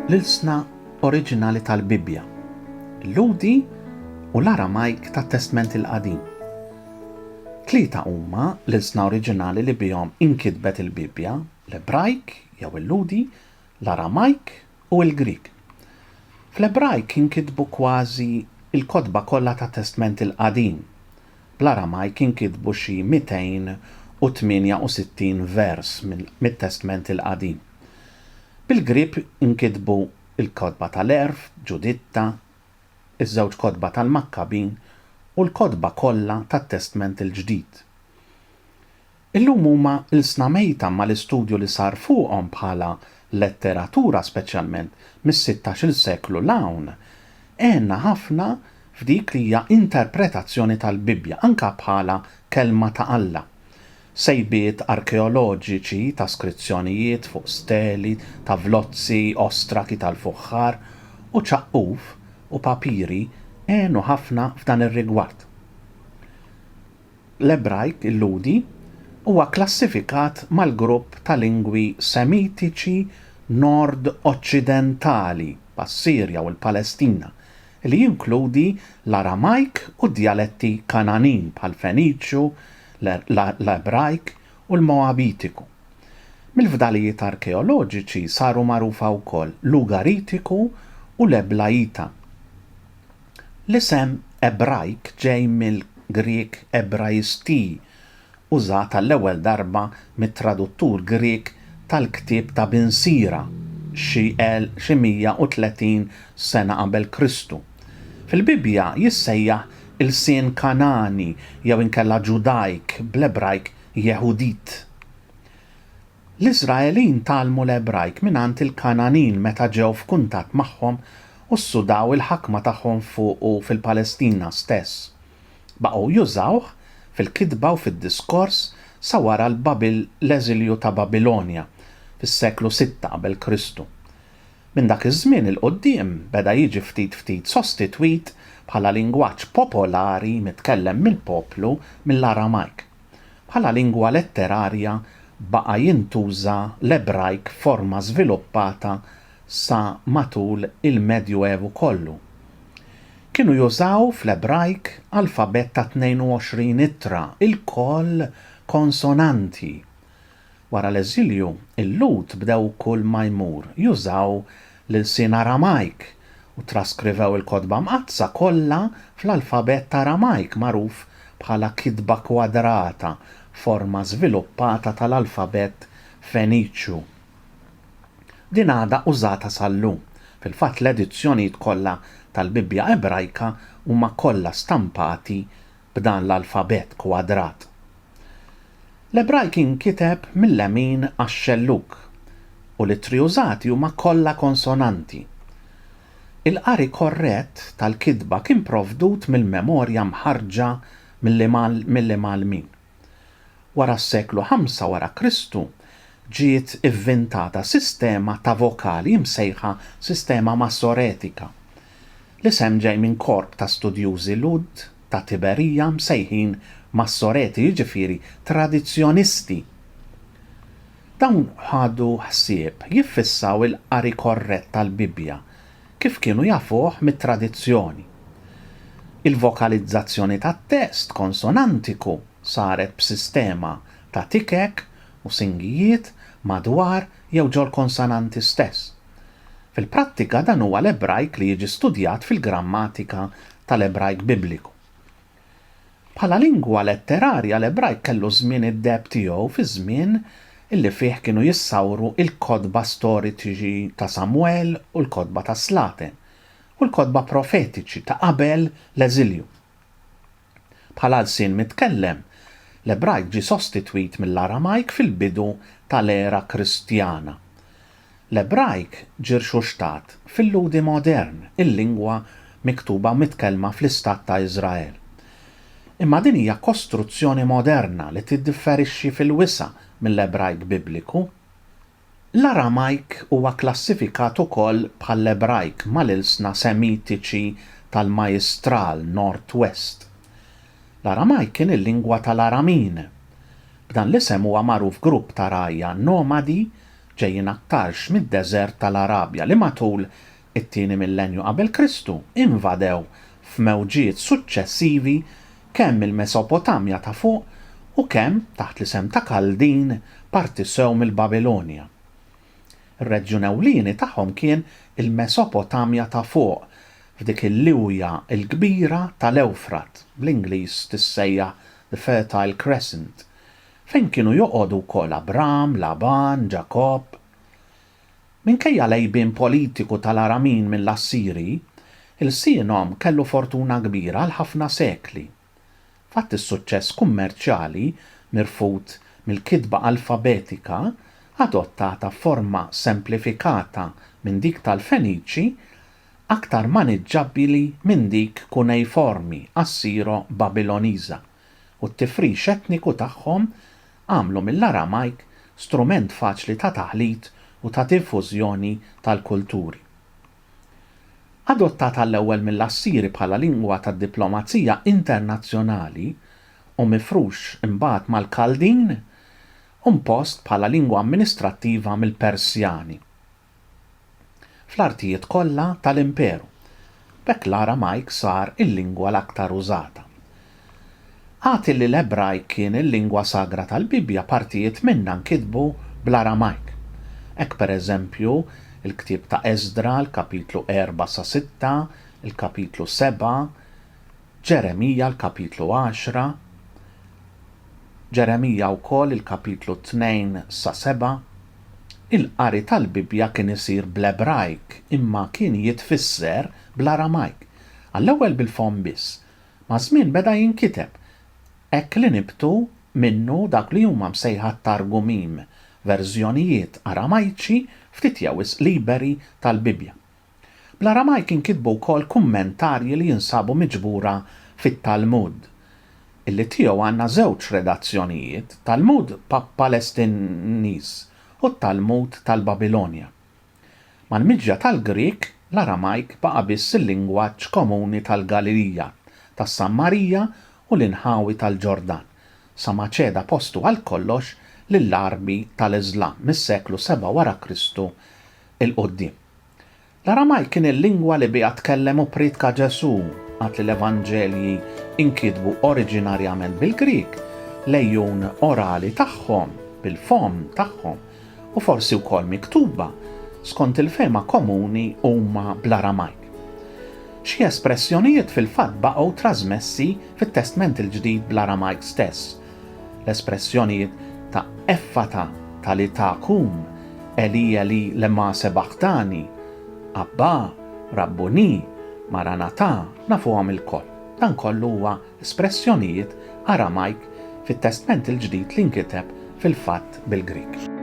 l-ilsna oriġinali tal-Bibbja, l-Ludi u l-Aramajk tat-Testament il-Qadim. Tlieta huma l-ilsna oriġinali li bihom inkitbet il-Bibbja, l-Ebrajk jew il-Ludi, l-Aramajk u l-Grik. Fl-Ebrajk inkitbu kważi il-kotba kollha tat-Testament il-Qadim. Bl-Aramajk inkitbu xi 268 vers mit-Testament il-Qadim. Bil-Grib inkitbu il-kotba tal-Erf, Ġuditta, iż-żewġ kotba tal-Makkabin u l-kotba kollha tat-Testament il-Ġdid. Illum huma ilsna mejta mal-istudju li sar fuqhom bħala letteratura speċjalment mis-16 seklu l-hawn għenna ħafna f'dik li hija interpretazzjoni tal-Bibbja anke bħala kelma ta' Alla. Sejbiet arkeoloġiċi ta' skrizzjonijiet fuq steli, tavlozzi, ostraki tal-fuħħar u ċaqquf u papiri għenu ħafna f'dan ir-rigward. L-Ebrajk, il-Ludi, huwa klassifikat mal-grupp ta' lingwi semitiċi nord-occidentali pas-Sirja u l-Palestina li jinkludi l-Aramajk u d-dialetti Kananin bħal-Feniċju, l-Ebrajk u l-Moabitiku. Mill-fdalijiet arkeoloġiċi saru magħrufa wkoll l-Ugaritiku u l-Eblajita. L-isem Ebrajk ġej mill-Griek Ebraisti, użat għall-ewwel darba mit-traduttur Griek tal-ktieb ta' Bin Sira xi 130 sena qabel Kristu. Fil-Bibbja jissejjaħ il-sien Kanani jew inkella Ġudajk bl-Ebrajk Jehudit. L-Iżraelin talmu l-Ebrajk mingħand il-Kananin meta ġew f'kuntatt magħhom u ssudaw il-ħakma tagħhom fuq u fil-Palestina stess. Baqgħu jużawh fil-kitba u fid-diskors sa wara l-eżilju ta' Babilonja fis-seklu 6 qabel Kristu. Minn dak iż-żmien il-qudiem beda jiġi ftit sostitwit bħala lingwaġġ popolari mitkellem mill-poplu mill-Aramajk. Bħala lingwa letterarja baqa' jintuża l-Ebrajk forma żviluppata sa matul il-Medju Evu kollu. Kienu jużaw fl-Ebrajk alfabet ta' 22 ittra, il-koll konsonanti. Wara l-eżilju, il-Lut bdew kull ma jmur jużaw l-sin Aramajk u traskrivew il-kodba mqazza kollha fl-alfabet Aramajk magħruf bħala kitba kwadrata, forma żviluppata tal-alfabet Feniċju. Din għadha użata sal-lum. Fil-fatt l-edizzjonijiet kollha tal-Bibbja Ebrajka huma kollha stampati b'dan l-alfabet kwadrat. L-Ebrajk inkiteb mill-lemin għax-xelluk u l-ittri użati huma kollha konsonanti. Il-qari korrett tal-kitba kien provdut mill-memorja mħarġa mill-min. Wara s-seklu 5 wara Kristu ġiet ivvintata sistema ta' vokali msejħa sistema massoretika. L-isem ġej minn korp ta' studjużi Lud ta' Tiberija msejħin massoreti jiġifieri tradizzjonisti. Dawn ħadu ħsieb jiffissaw il-qari korrett tal-Bibbja kif kienu jafuh mit-tradizzjoni. Il-vokalizzazzjoni tat-test konsonantiku saret b'sistema ta' tikek u singijiet madwar jew ġol konsonanti stess. Fil-prattika dan huwa l-Ebrajk li jiġi studjat fil-grammatika tal-Ebrajk Bibliku. Bħala lingwa letterarja l-Ebrajk kellu żmien id-deb tiegħu fi żmien illi fih kienu jissawru il-kodba storiċi ta' Samwel u l-kodba ta' Slaten u l-kodba profetiċi ta' qabel l-eżilju. Bħala l-sin mitkellem, l-Ebrajk ġi sostitwit mill-Aramajk fil-bidu tal-era Kristjana. L-Ebrajk ġir xustat fil-ludi modern, il-lingwa miktuba mitkellma fl-istat ta' Iżrael. Imma din hija kostruzzjoni moderna li tiddifferixxi fil-wisa mill-Ebrajk Bibliku. L-Aramajk huwa klassifikat ukoll bħall-Ebrajk mal-ilsna semitiċi tal-Majistral Northwest. L-Aramajk kien il-lingwa tal-Aramin. B'dan l-isem huwa magħruf grupp ta' rajja nomadi ġejjin aktarx mid-deżert tal-Arabja li matul it-tieni millenju qabel Kristu invadew f'mewġiet suċċessivi kemm il-Mesopotamja ta' fuq u kemm taħt l-isem ta' Kaldin parti sew mill-Babilonja. Ir-reġjun ewlieni tagħhom kien il-Mesopotamja ta' fuq f'dik il-liwja l-kbira tal-Ewfrat, bl-Ingliż tissejjaħ the Fertile Crescent, fejn kienu joqogħdu wkoll Abram, Laban, Ġakob. Minkejja lejbien politiku tal-Aramin mill-Assiri, il-Sinhom kellu fortuna kbira għal ħafna sekli. Fatt is-suċċess kummerċjali mirfut mill-kitba alfabetika adottata forma semplifikata minn dik tal-Feniċi aktar maniġġabbli minn dik kunejformi Assiro-Babiloniża u t-tifrix etniku tagħhom għamlu mill-Aramajk strument faċli ta' taħlit u ta' diffużjoni tal-kulturi. Adottata l-ewwel mill-Assiri bħala lingwa tad-diplomazija internazzjonali u mifrux imbagħad mal-Kaldin u mpost bħala lingwa amministrattiva mill-Persjani. Fl-artijiet kollha tal-Imperu, b'hekk l-Aramajk sar il-lingwa l-aktar użata. Għati li l-Ebrajk kien il-lingwa sagra tal-Bibja partijiet minnha nkitbu bl-Aramajk. Hekk pereżempju il-ktieb ta' Eżdra l-kapitlu 4 sa 6, il-kapitlu 7, Ġeremija l-kapitlu 10, Ġeremija wkoll il-kapitlu 2 sa 7, il-qari tal-Bibja kien isir bl-Ebrajk imma kien jitfisser bl-Aramajk, għall-ewwel bil-fom biss, ma' żmien beda jinkiteb, hekk li nibtu minnu dak li huma msejħa targumim, verżjonijiet Aramajċi ftit jew liberi tal-Bibja. Bl-Aramajk inkitbu wkoll kummentarji li jinsabu miġbura fit-Talmud, illi tiegħu għandna żewġ redazzjonijiet, Talmud Palestiniż u t-Talmud tal-Babilonja. Mal-miġja tal-Grik, l-Aramajk baqa' biss il-lingwaġġ komuni tal-Galilija, tas-Sammarija u l-inħawi tal-Ġordan, sa ma ċeda postu għal kollox lill-Arbi tal-Iżlam mis-seklu 7 wara Kristu il-qudiem. L-Aramajk kien il-lingwa li biha tkellem u pridka Ġesu għat li l-Evanġelji inkitbu oriġinarjament bil-Grik, lejjun orali tagħhom, bil-fom tagħhom u forsi wkoll miktuba skont il-fema komuni huma bl-Aramajk. Xi espressjonijiet fil-fatt baqgħu trasmessi fit-Testament il-Ġdid bl-Aramajk stess. L-espressjonijiet ta' effata tali taqum, Eli lema sebaħtani, Abba, Rabbuni, Maranatà, nafuhom il-koll. Dan kollu huwa espressjonijiet Aramajk fit-Testament il-Ġdid li nkiteb fil-fatt bil-Grik.